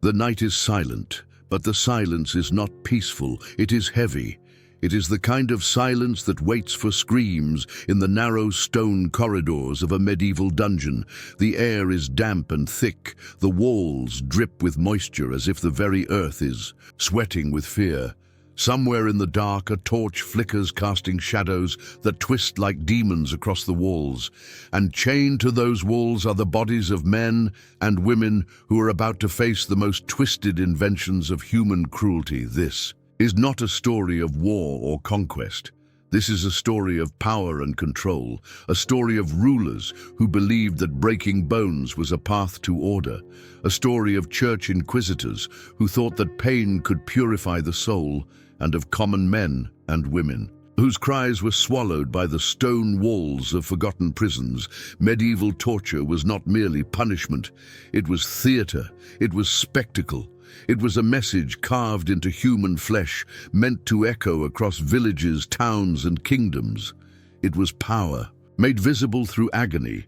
The night is silent, but the silence is not peaceful, it is heavy. It is the kind of silence that waits for screams in the narrow stone corridors of a medieval dungeon. The air is damp and thick, the walls drip with moisture as if the very earth is sweating with fear. Somewhere in the dark, a torch flickers, casting shadows that twist like demons across the walls. And chained to those walls are the bodies of men and women who are about to face the most twisted inventions of human cruelty. This is not a story of war or conquest. This is a story of power and control, a story of rulers who believed that breaking bones was a path to order, a story of church inquisitors who thought that pain could purify the soul, and of common men and women whose cries were swallowed by the stone walls of forgotten prisons. Medieval torture was not merely punishment, it was theater, it was spectacle. It was a message carved into human flesh, meant to echo across villages, towns, and kingdoms. It was power, made visible through agony.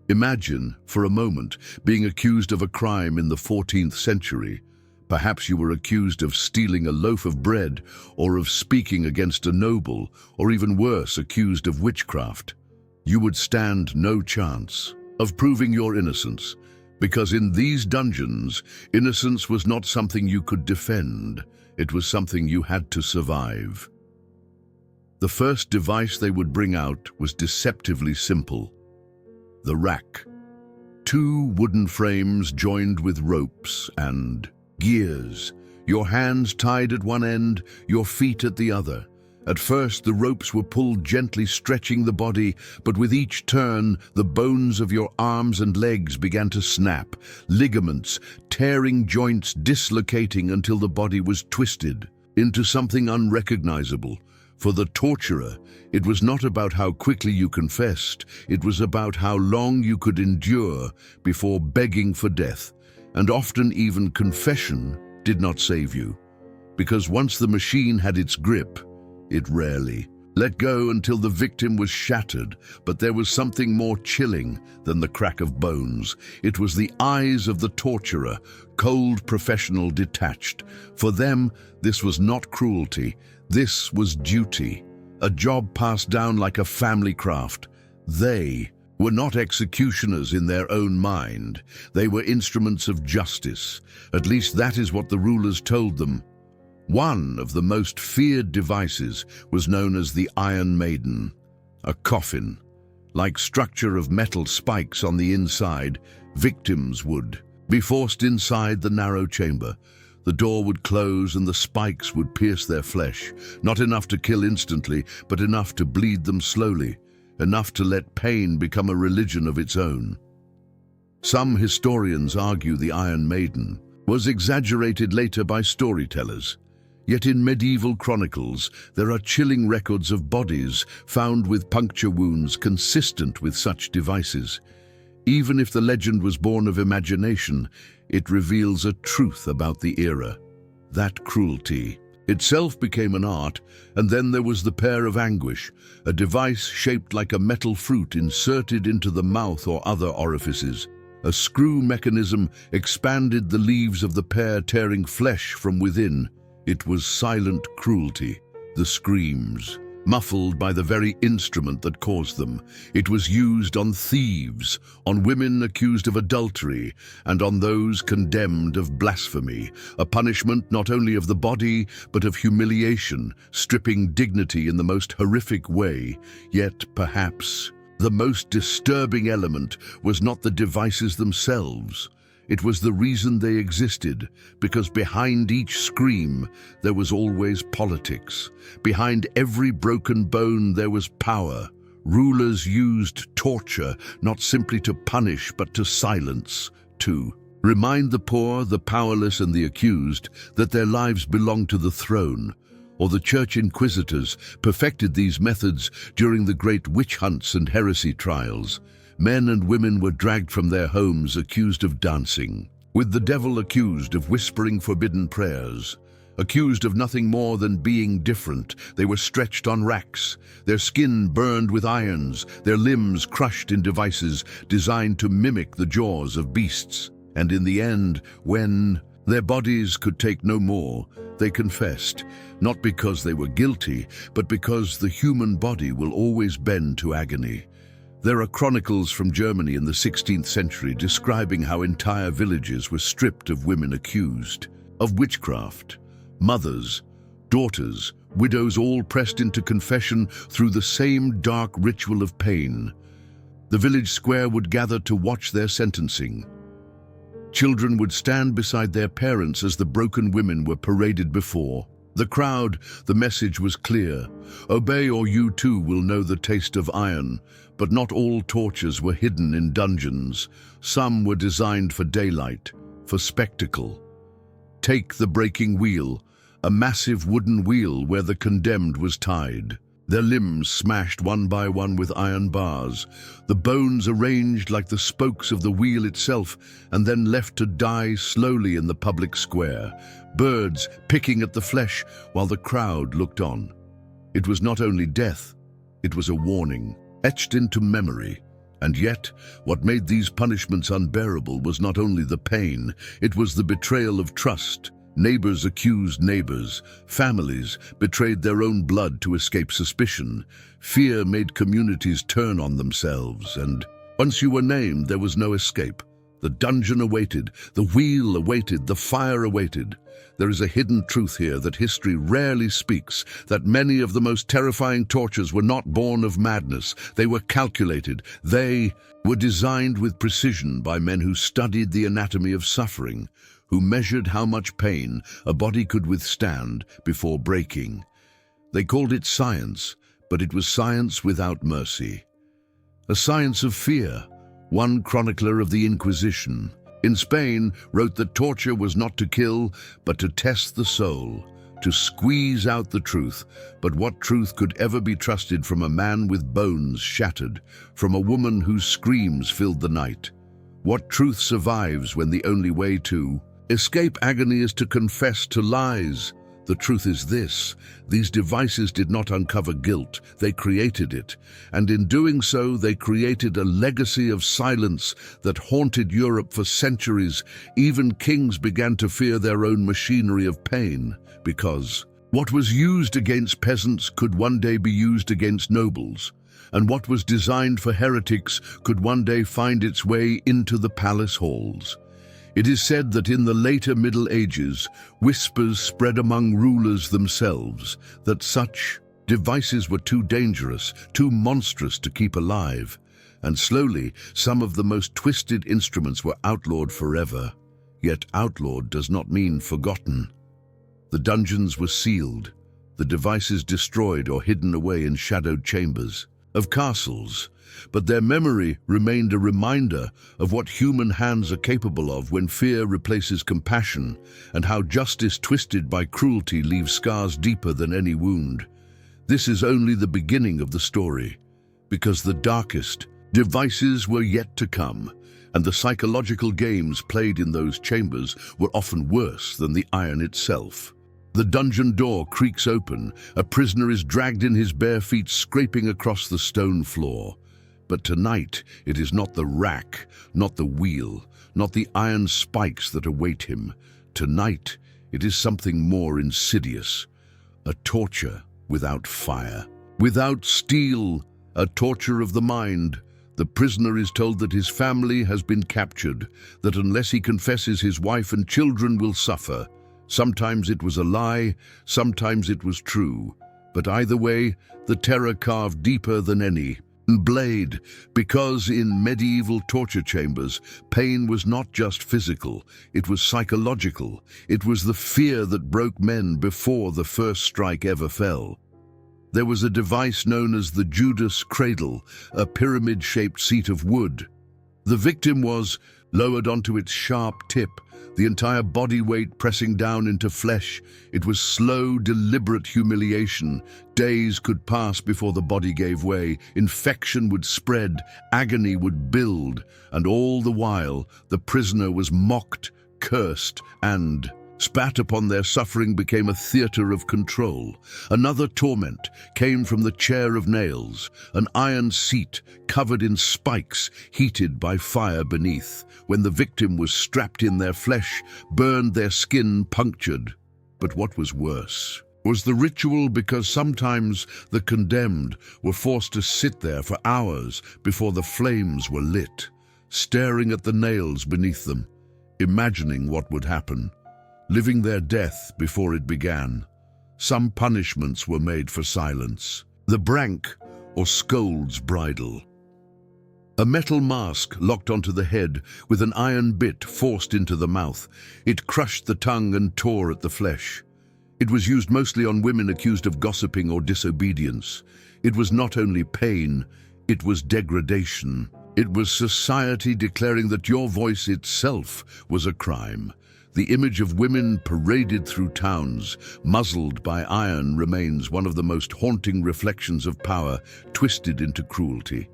Imagine, for a moment, being accused of a crime in the 14th century. Perhaps you were accused of stealing a loaf of bread, or of speaking against a noble, or even worse, accused of witchcraft. You would stand no chance of proving your innocence, because in these dungeons, innocence was not something you could defend, it was something you had to survive. The first device they would bring out was deceptively simple: the rack. 2 wooden frames joined with ropes and gears, your hands tied at one end, your feet at the other. At first, the ropes were pulled gently, stretching the body, but with each turn, the bones of your arms and legs began to snap, ligaments, tearing joints, dislocating until the body was twisted into something unrecognizable. For the torturer, it was not about how quickly you confessed, it was about how long you could endure before begging for death. And often even confession did not save you, because once the machine had its grip, it rarely let go until the victim was shattered. But there was something more chilling than the crack of bones. It was the eyes of the torturer, cold, professional, detached. For them, this was not cruelty, this was duty, a job passed down like a family craft. They were not executioners in their own mind. They were instruments of justice. At least that is what the rulers told them. One of the most feared devices was known as the Iron Maiden, a coffin-like structure of metal spikes on the inside. Victims would be forced inside the narrow chamber. The door would close and the spikes would pierce their flesh, not enough to kill instantly, but enough to bleed them slowly, enough to let pain become a religion of its own. Some historians argue the Iron Maiden was exaggerated later by storytellers. Yet in medieval chronicles, there are chilling records of bodies found with puncture wounds consistent with such devices. Even if the legend was born of imagination, it reveals a truth about the era. That cruelty itself became an art, and then there was the pear of anguish, a device shaped like a metal fruit inserted into the mouth or other orifices. A screw mechanism expanded the leaves of the pear, tearing flesh from within. It was silent cruelty, the screams, muffled by the very instrument that caused them. It was used on thieves, on women accused of adultery, and on those condemned of blasphemy, a punishment not only of the body, but of humiliation, stripping dignity in the most horrific way. Yet, perhaps, the most disturbing element was not the devices themselves. It was the reason they existed, because behind each scream there was always politics. Behind every broken bone there was power. Rulers used torture not simply to punish but to silence, to remind the poor, the powerless and the accused that their lives belonged to the throne. Or the church inquisitors perfected these methods during the great witch hunts and heresy trials. Men and women were dragged from their homes accused of dancing, with the devil accused of whispering forbidden prayers. Accused of nothing more than being different, they were stretched on racks, their skin burned with irons, their limbs crushed in devices designed to mimic the jaws of beasts. And in the end, when Their bodies could take no more. They confessed, not because they were guilty, but because the human body will always bend to agony. There are chronicles from Germany in the 16th century describing how entire villages were stripped of women accused of witchcraft. Mothers, daughters, widows all pressed into confession through the same dark ritual of pain. The village square would gather to watch their sentencing. Children would stand beside their parents as the broken women were paraded before. The crowd, the message was clear. Obey or you too will know the taste of iron. But not all tortures were hidden in dungeons. Some were designed for daylight, for spectacle. Take the breaking wheel, a massive wooden wheel where the condemned was tied. Their limbs smashed one by one with iron bars, the bones arranged like the spokes of the wheel itself, and then left to die slowly in the public square, birds picking at the flesh while the crowd looked on. It was not only death, it was a warning, etched into memory. And yet, what made these punishments unbearable was not only the pain, it was the betrayal of trust. Neighbors accused neighbors, families betrayed their own blood to escape suspicion. Fear made communities turn on themselves, and once you were named, there was no escape. The dungeon awaited, the wheel awaited, the fire awaited. There is a hidden truth here that history rarely speaks, that many of the most terrifying tortures were not born of madness. They were calculated. They were designed with precision by men who studied the anatomy of suffering, who measured how much pain a body could withstand before breaking. They called it science, but it was science without mercy. A science of fear. One chronicler of the Inquisition in Spain wrote that torture was not to kill, but to test the soul, to squeeze out the truth. But what truth could ever be trusted from a man with bones shattered, from a woman whose screams filled the night? What truth survives when the only way to escape agony is to confess to lies? The truth is this: these devices did not uncover guilt, they created it. And in doing so, they created a legacy of silence that haunted Europe for centuries. Even kings began to fear their own machinery of pain, because what was used against peasants could one day be used against nobles, and what was designed for heretics could one day find its way into the palace halls. It is said that in the later Middle Ages, whispers spread among rulers themselves that such devices were too dangerous, too monstrous to keep alive, and slowly some of the most twisted instruments were outlawed forever. Yet outlawed does not mean forgotten. The dungeons were sealed, the devices destroyed or hidden away in shadowed chambers of castles, but their memory remained a reminder of what human hands are capable of when fear replaces compassion, and how justice twisted by cruelty leaves scars deeper than any wound. This is only the beginning of the story, because the darkest devices were yet to come, and the psychological games played in those chambers were often worse than the iron itself. The dungeon door creaks open, a prisoner is dragged in his bare feet scraping across the stone floor. But tonight it is not the rack, not the wheel, not the iron spikes that await him. Tonight it is something more insidious, a torture without fire, without steel, a torture of the mind. The prisoner is told that his family has been captured, that unless he confesses, his wife and children will suffer. Sometimes it was a lie, sometimes it was true, but either way, the terror carved deeper than any blade, because in medieval torture chambers, pain was not just physical, it was psychological. It was the fear that broke men before the first strike ever fell. There was a device known as the Judas cradle, a pyramid-shaped seat of wood. The victim was lowered onto its sharp tip, the entire body weight pressing down into flesh. It was slow, deliberate humiliation. Days could pass before the body gave way. Infection would spread, agony would build, and all the while the prisoner was mocked, cursed, and spat upon their suffering became a theatre of control. Another torment came from the chair of nails, an iron seat covered in spikes heated by fire beneath. When the victim was strapped in, their flesh burned, their skin punctured. But what was worse was the ritual, because sometimes the condemned were forced to sit there for hours before the flames were lit, staring at the nails beneath them, imagining what would happen, living their death before it began. Some punishments were made for silence. The brank, or scold's bridle. A metal mask locked onto the head with an iron bit forced into the mouth. It crushed the tongue and tore at the flesh. It was used mostly on women accused of gossiping or disobedience. It was not only pain, it was degradation. It was society declaring that your voice itself was a crime. The image of women paraded through towns, muzzled by iron, remains one of the most haunting reflections of power, twisted into cruelty.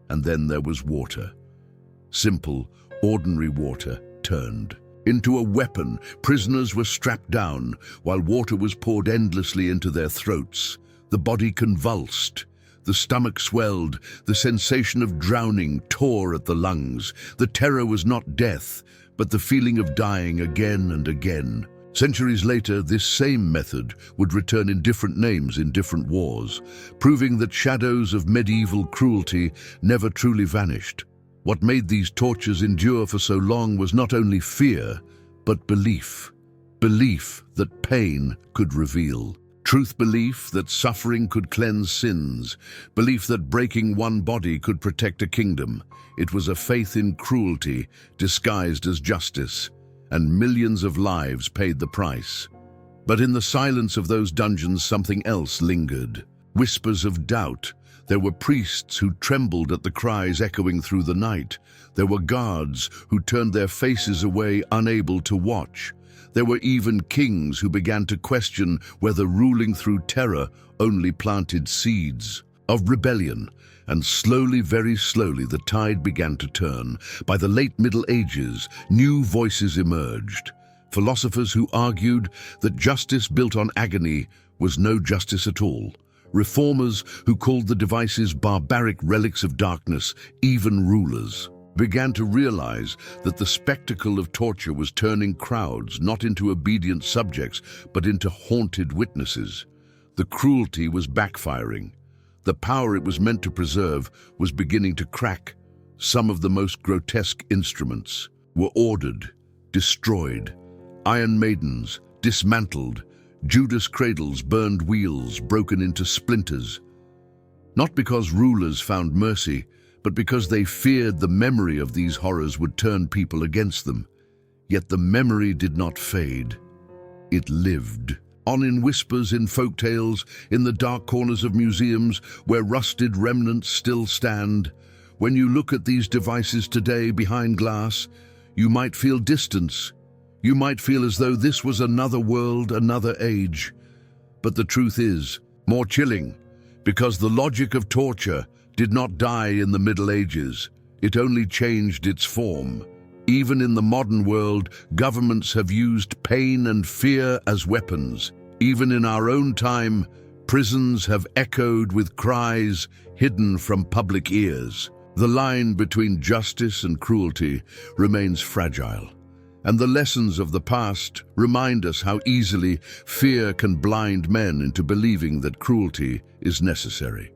And then there was water. Simple, ordinary water turned into a weapon. Prisoners were strapped down while water was poured endlessly into their throats. The body convulsed. The stomach swelled. The sensation of drowning tore at the lungs. The terror was not death, but the feeling of dying again and again. Centuries later, this same method would return in different names in different wars, proving that shadows of medieval cruelty never truly vanished. What made these tortures endure for so long was not only fear, but belief. Belief that pain could reveal truth, belief that suffering could cleanse sins, belief that breaking one body could protect a kingdom. It was a faith in cruelty disguised as justice, and millions of lives paid the price. But in the silence of those dungeons, something else lingered. Whispers of doubt. There were priests who trembled at the cries echoing through the night. There were guards who turned their faces away, unable to watch. There were even kings who began to question whether ruling through terror only planted seeds of rebellion. And slowly, very slowly, the tide began to turn. By the late Middle Ages, new voices emerged. Philosophers who argued that justice built on agony was no justice at all. Reformers who called the devices barbaric relics of darkness. Even rulers began to realize that the spectacle of torture was turning crowds not into obedient subjects, but into haunted witnesses. The cruelty was backfiring. The power it was meant to preserve was beginning to crack. Some of the most grotesque instruments were ordered, destroyed. Iron Maidens dismantled. Judas cradles burned, wheels broken into splinters. Not because rulers found mercy, but because they feared the memory of these horrors would turn people against them. Yet the memory did not fade. It lived on in whispers, in folk tales, in the dark corners of museums where rusted remnants still stand. When you look at these devices today behind glass, you might feel distance. You might feel as though this was another world, another age. But the truth is more chilling, because the logic of torture did not die in the Middle Ages. It only changed its form. Even in the modern world, governments have used pain and fear as weapons. Even in our own time, prisons have echoed with cries hidden from public ears. The line between justice and cruelty remains fragile, and the lessons of the past remind us how easily fear can blind men into believing that cruelty is necessary.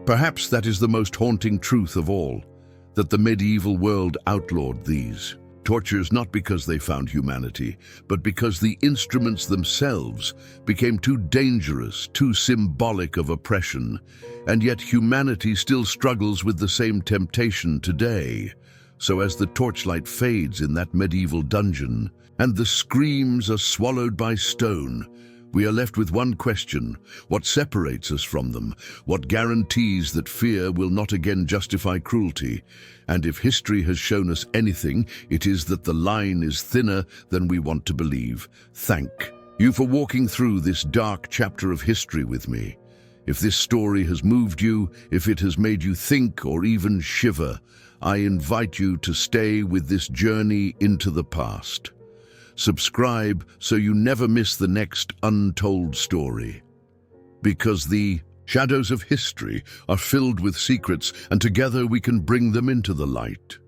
Perhaps that is the most haunting truth of all, that the medieval world outlawed these tortures not because they found humanity, but because the instruments themselves became too dangerous, too symbolic of oppression. And yet humanity still struggles with the same temptation today. So as the torchlight fades in that medieval dungeon, and the screams are swallowed by stone, we are left with one question: what separates us from them? What guarantees that fear will not again justify cruelty? And if history has shown us anything, it is that the line is thinner than we want to believe. Thank you for walking through this dark chapter of history with me. If this story has moved you, if it has made you think or even shiver, I invite you to stay with this journey into the past. Subscribe so you never miss the next untold story. Because the shadows of history are filled with secrets, and together we can bring them into the light.